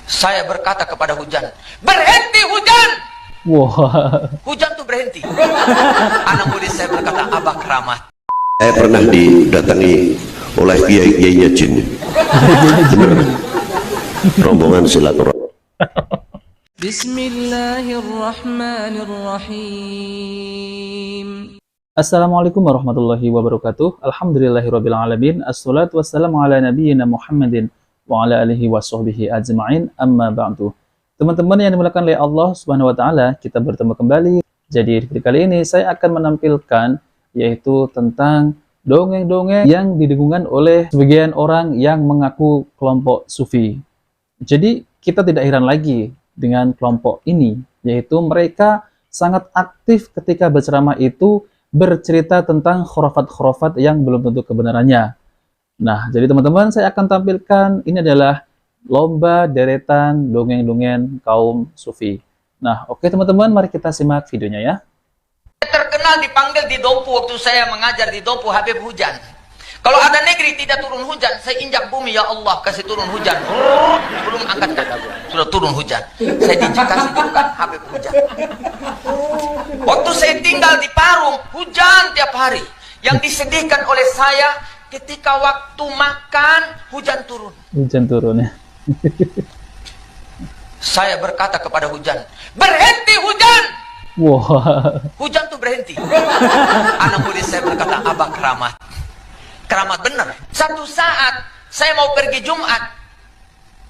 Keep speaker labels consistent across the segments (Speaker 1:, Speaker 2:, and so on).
Speaker 1: Saya berkata kepada hujan, berhenti hujan.
Speaker 2: Wah.
Speaker 1: Hujan tuh berhenti. Anak murid saya berkata, Abah Keramat.
Speaker 3: Saya pernah didatangi oleh kiai-kiainya jin. Rombongan silaturahmi.
Speaker 4: Bismillahirrahmanirrahim.
Speaker 2: Assalamualaikum warahmatullahi wabarakatuh. Alhamdulillahirabbil alamin. Assalatu wassalamu ala nabiyyina Muhammadin wa ala alihi washabbihi ajma'in. Amma ba'du. Teman-teman yang dimuliakan oleh Allah Subhanahu wa taala, kita bertemu kembali. Jadi di kali ini saya akan menampilkan yaitu tentang dongeng-dongeng yang didengungkan oleh sebagian orang yang mengaku kelompok sufi. Jadi kita tidak heran lagi dengan kelompok ini, yaitu mereka sangat aktif ketika berceramah itu bercerita tentang khurafat-khurafat yang belum tentu kebenarannya. Nah, jadi teman-teman, saya akan tampilkan ini adalah lomba deretan dongeng-dongeng kaum sufi. Nah, oke teman-teman, mari kita simak videonya ya.
Speaker 1: Terkenal dipanggil di Dompu waktu saya mengajar di Dompu Habib Hujan. Kalau ada negeri tidak turun hujan, saya injak bumi, ya Allah kasih turun hujan. Belum angkat kaki, sudah turun hujan. Saya kasih julukan Habib Hujan. Waktu saya tinggal di Parung, hujan tiap hari. Yang disedihkan oleh saya, ketika waktu makan, hujan turun.
Speaker 2: Hujan turun ya.
Speaker 1: Saya berkata kepada hujan, berhenti hujan.
Speaker 2: Wah.
Speaker 1: Hujan tuh berhenti. Anak murid saya berkata, Abah Keramat. Keramat benar. Satu saat saya mau pergi Jumat,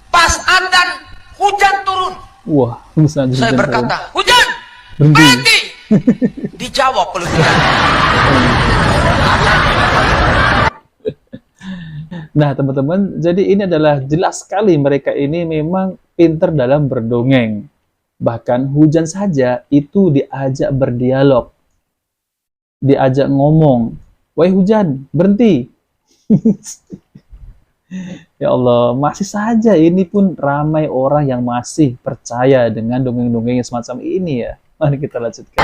Speaker 1: pas adzan hujan turun.
Speaker 2: Wah,
Speaker 1: saya berkata, hujan berhenti. Dijawab oleh hujan.
Speaker 2: Nah teman-teman, jadi ini adalah jelas sekali mereka ini memang pintar dalam berdongeng. Bahkan hujan saja itu diajak berdialog, diajak ngomong, wahai hujan, berhenti. Ya Allah, masih saja ini pun ramai orang yang masih percaya dengan dongeng-dongeng semacam ini ya. Mari kita lanjutkan.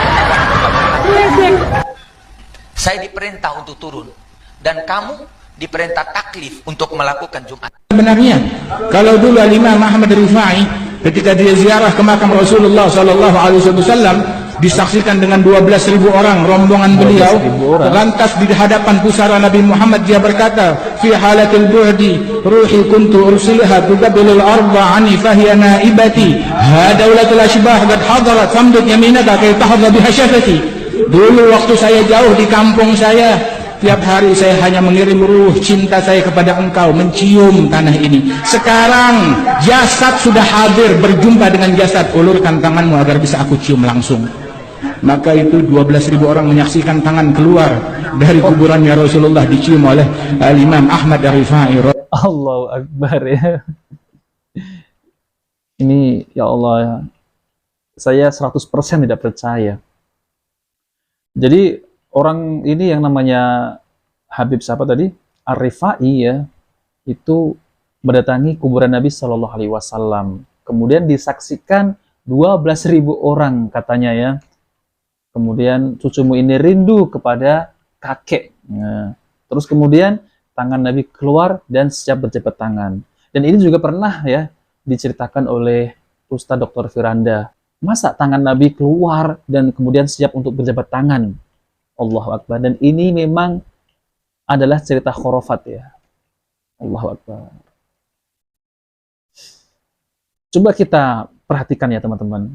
Speaker 1: Saya diperintah untuk turun, dan kamu diperintah taklif untuk melakukan Jumat.
Speaker 5: Sebenarnya, kalau dulu Imam Ahmad Rifai ketika dia ziarah ke makam Rasulullah Sallallahu Alaihi Wasallam disaksikan dengan 12.000 orang rombongan beliau, lantas di hadapan pusara Nabi Muhammad dia berkata, fi halatil bu'di ruhi kuntu ursilha tuqabilul arda ani fahiya naibati hadawlatul ashbah qad hadarat famdud yaminaka kay tahdha biha syafati. Dulu waktu saya jauh di kampung saya, tiap hari saya hanya mengirim ruh cinta saya kepada engkau, mencium tanah ini. Sekarang jasad sudah hadir, berjumpa dengan jasad, ulurkan tanganmu agar bisa aku cium langsung. Maka itu 12.000 orang menyaksikan tangan keluar dari kuburannya Rasulullah dicium oleh Imam Ahmad Rifai.
Speaker 2: Allahu Akbar ya. Ini ya Allah, saya 100% tidak percaya. Jadi orang ini yang namanya Habib siapa tadi? Ar-Rifai ya, itu mendatangi kuburan Nabi Shallallahu Alaihi Wasallam. Kemudian disaksikan 12.000 orang katanya ya. Kemudian cucumu ini rindu kepada kakek. Nah, terus kemudian tangan Nabi keluar dan siap berjabat tangan. Dan ini juga pernah ya diceritakan oleh Ustadz Dr. Firanda. Masa tangan Nabi keluar dan kemudian siap untuk berjabat tangan? Allahu Akbar. Dan ini memang adalah cerita khurafat ya. Allahu Akbar. Coba kita perhatikan ya teman-teman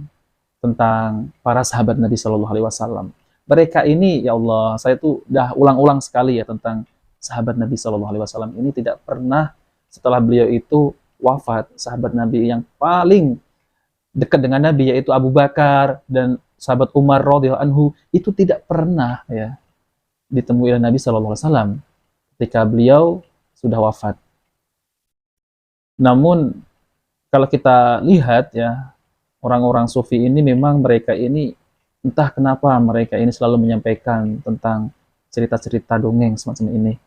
Speaker 2: tentang para sahabat Nabi Shallallahu Alaihi Wasallam. Mereka ini ya Allah, saya tuh udah ulang-ulang sekali ya tentang sahabat Nabi Shallallahu Alaihi Wasallam ini tidak pernah setelah beliau itu wafat, sahabat Nabi yang paling dekat dengan Nabi yaitu Abu Bakar dan sahabat Umar radhiyallahu anhu itu tidak pernah ya ditemui oleh Nabi Shallallahu Alaihi Wasallam ketika beliau sudah wafat. Namun kalau kita lihat ya orang-orang sufi ini memang mereka ini entah kenapa mereka ini selalu menyampaikan tentang cerita-cerita dongeng semacam ini.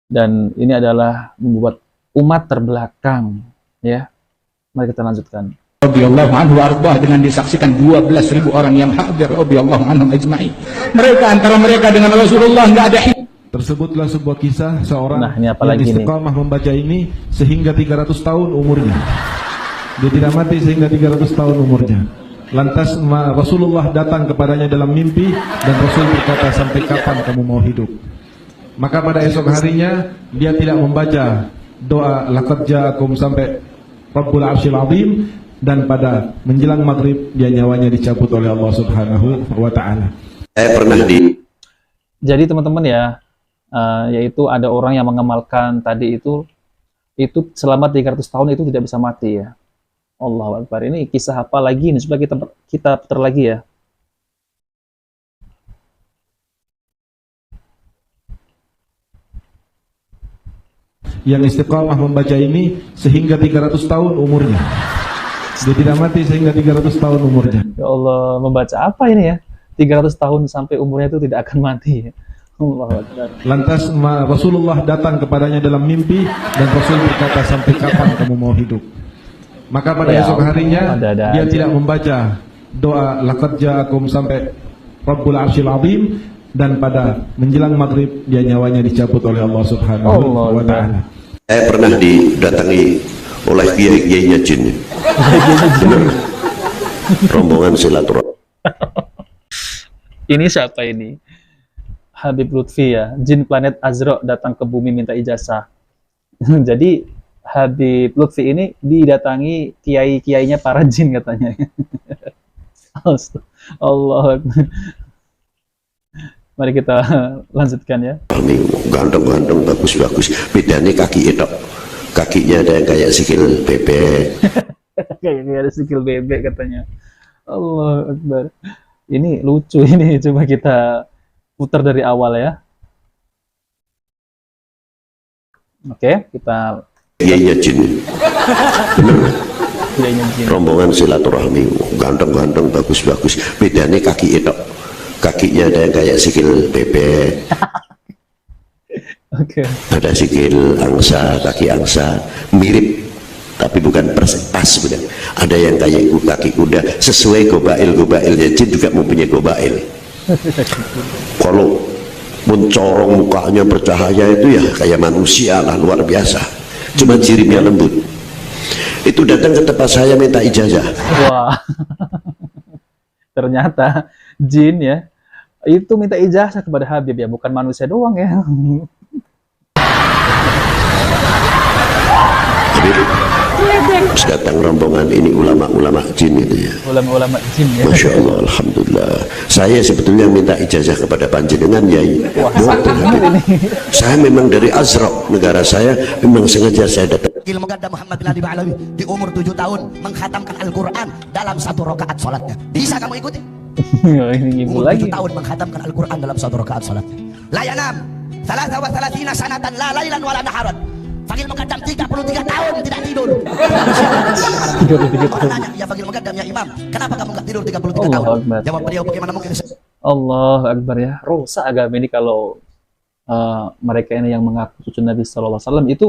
Speaker 2: Dan ini adalah membuat umat terbelakang ya. Mari kita lanjutkan.
Speaker 5: Radhiyallahu anhu arbah dengan disaksikan 12.000 orang yang hadir radhiyallahu anhum ajma'in. Mereka antara mereka dengan Rasulullah enggak ada
Speaker 6: Tersebutlah sebuah kisah seorang
Speaker 2: yang
Speaker 6: istiqamah membaca ini sehingga 300 tahun umurnya.
Speaker 4: Dia tidak mati sehingga 300 tahun umurnya. Lantas Rasulullah datang kepadanya dalam mimpi dan Rasul berkata, sampai kapan kamu mau hidup? Maka pada esok harinya dia tidak membaca doa laqad ja'akum sampai Rabbul Arsyil Azim, dan pada menjelang maghrib dia nyawanya dicabut oleh Allah Subhanahu wa taala.
Speaker 3: Saya pernah di
Speaker 2: Jadi teman-teman ya, yaitu ada orang yang mengamalkan tadi itu selama 300 tahun itu tidak bisa mati ya. Allahu Akbar. Ini kisah apa lagi ini? Coba kita putar lagi ya.
Speaker 4: Yang istiqamah membaca ini sehingga 300 tahun umurnya. Dia tidak mati sehingga 300 tahun umurnya.
Speaker 2: Ya Allah, membaca apa ini ya? 300 tahun sampai umurnya itu tidak akan mati ya. Allahu Akbar.
Speaker 4: Lantas Rasulullah datang kepadanya dalam mimpi dan Rasul berkata, sampai kapan kamu mau hidup? Maka pada
Speaker 2: Ya
Speaker 4: esok
Speaker 2: Allah,
Speaker 4: harinya
Speaker 2: ada-ada
Speaker 4: dia
Speaker 2: aja.
Speaker 4: tidak membaca doa laqad ja'akum sampai Rabbul Arsyil Azim, dan pada menjelang maghrib dia nyawanya dicabut oleh Allah Subhanahu
Speaker 2: Allah
Speaker 4: wa taala.
Speaker 3: Saya pernah didatangi oleh kiai-kiainya jin. Benar. Rombongan silaturahmi.
Speaker 2: Ini siapa ini? Habib Lutfi ya, jin planet Azra datang ke bumi minta ijazah. Jadi Habib Lutfi ini didatangi kiai-kiainya para jin katanya. Allah. Mari kita lanjutkan ya.
Speaker 3: Ganteng-ganteng, bagus-bagus. Bedanya kaki itu. Kakinya ada yang kayak sikil bebek.
Speaker 2: Kayak ada sikil bebek katanya. Allah Akbar. Ini lucu ini, coba kita putar dari awal ya. Oke, kita
Speaker 3: Kiainya jin. Benar.
Speaker 2: kiainya jin.
Speaker 3: Rombongan silaturahmi. Ganteng-ganteng, bagus-bagus. Bedanya kaki itu. Kakinya ada yang kayak sikil bebek.
Speaker 2: Oke.
Speaker 3: Ada sikil angsa, kaki angsa. Mirip, tapi bukan pas bukan. Ada yang kayak kaki kuda. Sesuai gobail-gobailnya jin juga mempunyai gobail. Kalau mencorong mukanya bercahaya itu ya kayak manusia lah, luar biasa. Cuma jirimnya lembut. Itu datang ke tempat saya minta ijazah.
Speaker 2: Wah. Ternyata jin ya itu minta ijazah kepada Habib ya, bukan manusia doang ya.
Speaker 3: Habib, datang rombongan ini ulama-ulama jin itu ya.
Speaker 2: Ulama-ulama jin ya.
Speaker 3: Masya Allah, Alhamdulillah. Saya sebetulnya minta ijazah kepada panjenengan Yai.
Speaker 2: Wah,
Speaker 3: Dokter Habib. Saya memang dari Azraq, negara saya. Memang sengaja saya datang.
Speaker 6: Ilmu Ganda Muhammad bin Adi Ba'alawi di umur 7 tahun mengkhatamkan Al-Quran dalam 1 rakaat sholatnya. Bisa kamu ikuti?
Speaker 2: Ini ibu
Speaker 6: Umur
Speaker 2: lagi.
Speaker 6: 7 tahun mengkhatamkan Al-Quran dalam 1 rakaat sholatnya. La yanam 33 sanatan la lailan wala naharan. Fakir Muqaddam 33 tahun tidak tidur. Orang nanya, ya Fakir Muqaddam ya Imam, kenapa kamu nggak tidur 33
Speaker 2: Allah
Speaker 6: tahun?
Speaker 2: Akbar.
Speaker 6: Jawab beliau, bagaimana mungkin
Speaker 2: Allah Akbar ya. Rusak agama ini kalau mereka ini yang mengaku cucu Nabi Sallallahu Alaihi Wasallam itu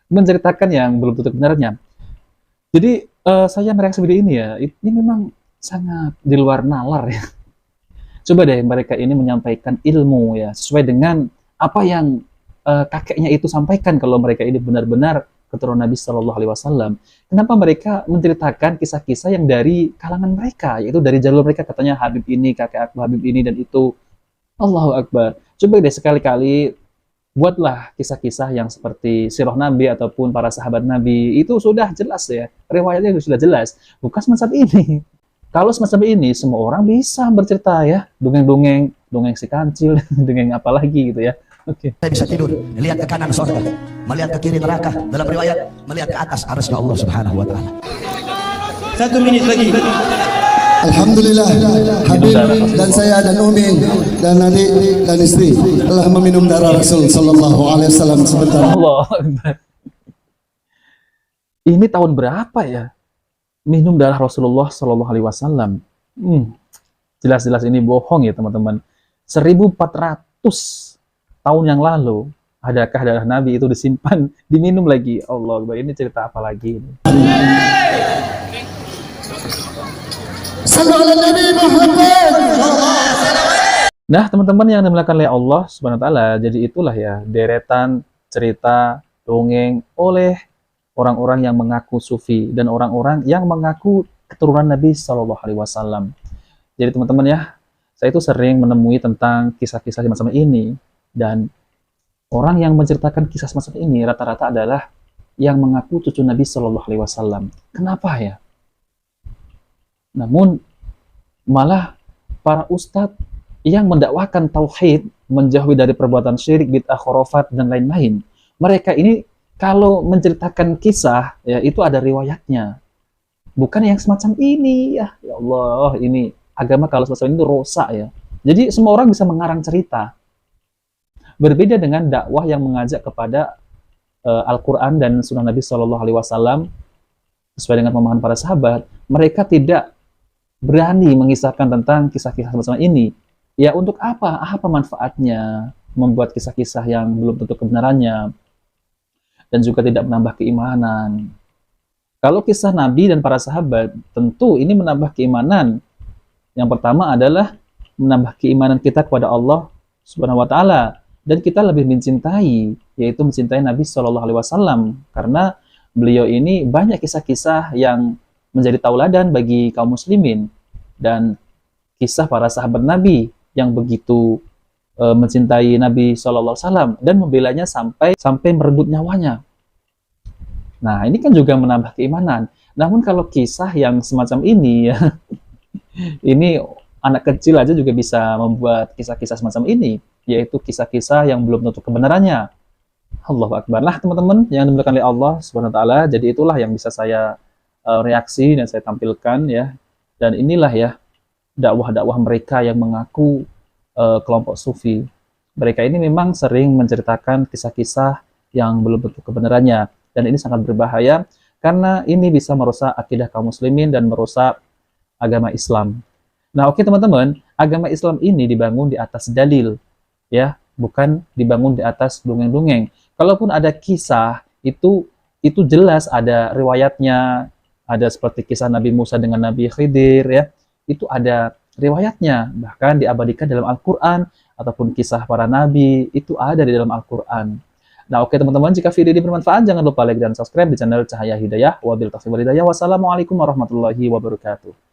Speaker 2: menceritakan yang belum tentu benarnya. Jadi saya mereaksi video ini ya, ini memang sangat di luar nalar ya. Coba deh mereka ini menyampaikan ilmu ya, sesuai dengan apa yang kakeknya itu sampaikan. Kalau mereka ini benar-benar keturunan Nabi Shallallahu Alaihi Wasallam, kenapa mereka menceritakan kisah-kisah yang dari kalangan mereka, yaitu dari jalur mereka, katanya Habib ini, kakek aku Habib ini dan itu. Allahu Akbar. Coba deh sekali-kali buatlah kisah-kisah yang seperti sirah Nabi ataupun para sahabat Nabi, itu sudah jelas ya, riwayatnya sudah jelas, bukan semacam ini. Kalau semacam ini semua orang bisa bercerita ya, dongeng-dongeng, dongeng si kancil, dongeng apa lagi gitu ya. Oke.
Speaker 6: Saya bisa tidur, melihat ke kanan surga, melihat ke kiri neraka, dalam riwayat melihat ke atas arasnya Allah Subhanahu wa taala.
Speaker 7: 1 menit lagi.
Speaker 8: Alhamdulillah, Habib dan saya dan Umi dan adik dan istri telah meminum darah Rasul Sallallahu Alaihi Wasallam sebentar.
Speaker 2: Allah Akbar. Ini tahun berapa ya? Minum darah Rasulullah Sallallahu Alaihi Wasallam. Jelas-jelas ini bohong ya teman-teman. 1400 tahun yang lalu, adakah darah Nabi itu disimpan, diminum lagi? Allah Akbar, ini cerita apa lagi ini? Nah, teman-teman yang dimuliakan oleh Allah Subhanahu wa taala, jadi itulah ya deretan cerita dongeng oleh orang-orang yang mengaku sufi dan orang-orang yang mengaku keturunan Nabi Shallallahu Alaihi Wasallam. Jadi teman-teman ya, saya itu sering menemui tentang kisah-kisah semacam ini, dan orang yang menceritakan kisah semacam ini rata-rata adalah yang mengaku cucu Nabi Shallallahu Alaihi Wasallam. Kenapa ya? Namun malah para ustadz yang mendakwakan tauhid, menjauhi dari perbuatan syirik, bid'ah, khurafat dan lain-lain, mereka ini kalau menceritakan kisah ya itu ada riwayatnya, bukan yang semacam ini ya. Ya Allah, ini agama kalau semacam ini itu rusak ya. Jadi semua orang bisa mengarang cerita. Berbeda dengan dakwah yang mengajak kepada Al-Quran dan Sunnah Nabi Shallallahu Alaihi Wasallam sesuai dengan pemahaman para sahabat, mereka tidak berani mengisahkan tentang kisah-kisah semacam ini. Ya untuk apa? Apa manfaatnya membuat kisah-kisah yang belum tentu kebenarannya dan juga tidak menambah keimanan. Kalau kisah Nabi dan para sahabat, tentu ini menambah keimanan. Yang pertama adalah menambah keimanan kita kepada Allah Subhanahu wa Ta'ala, dan kita lebih mencintai, yaitu mencintai Nabi Shallallahu Alaihi Wasallam, karena beliau ini banyak kisah-kisah yang menjadi tauladan bagi kaum muslimin, dan kisah para sahabat Nabi yang begitu mencintai Nabi Shallallahu Alaihi Wasallam dan membelanya sampai merebut nyawanya. Nah, ini kan juga menambah keimanan. Namun kalau kisah yang semacam ini ya, ini anak kecil aja juga bisa membuat kisah-kisah semacam ini, yaitu kisah-kisah yang belum tentu kebenarannya. Allahu Akbar. Lah teman-teman yang dimuliakan oleh Allah Subhanahu wa Ta'ala, jadi itulah yang bisa saya reaksi dan saya tampilkan ya. Dan inilah ya dakwah-dakwah mereka yang mengaku kelompok sufi. Mereka ini memang sering menceritakan kisah-kisah yang belum tentu kebenarannya, dan ini sangat berbahaya karena ini bisa merusak akidah kaum muslimin dan merusak agama Islam. Nah, oke teman-teman, agama Islam ini dibangun di atas dalil, ya, bukan dibangun di atas dongeng-dongeng. Kalaupun ada kisah, itu jelas ada riwayatnya, ada seperti kisah Nabi Musa dengan Nabi Khidir, ya, itu ada riwayatnya, bahkan diabadikan dalam Al-Quran, ataupun kisah para nabi, itu ada di dalam Al-Quran. Nah, oke teman-teman, jika video ini bermanfaat, jangan lupa like dan subscribe di channel Cahaya Hidayah. Wabillahi taufiq wal hidayah. Wassalamualaikum warahmatullahi wabarakatuh.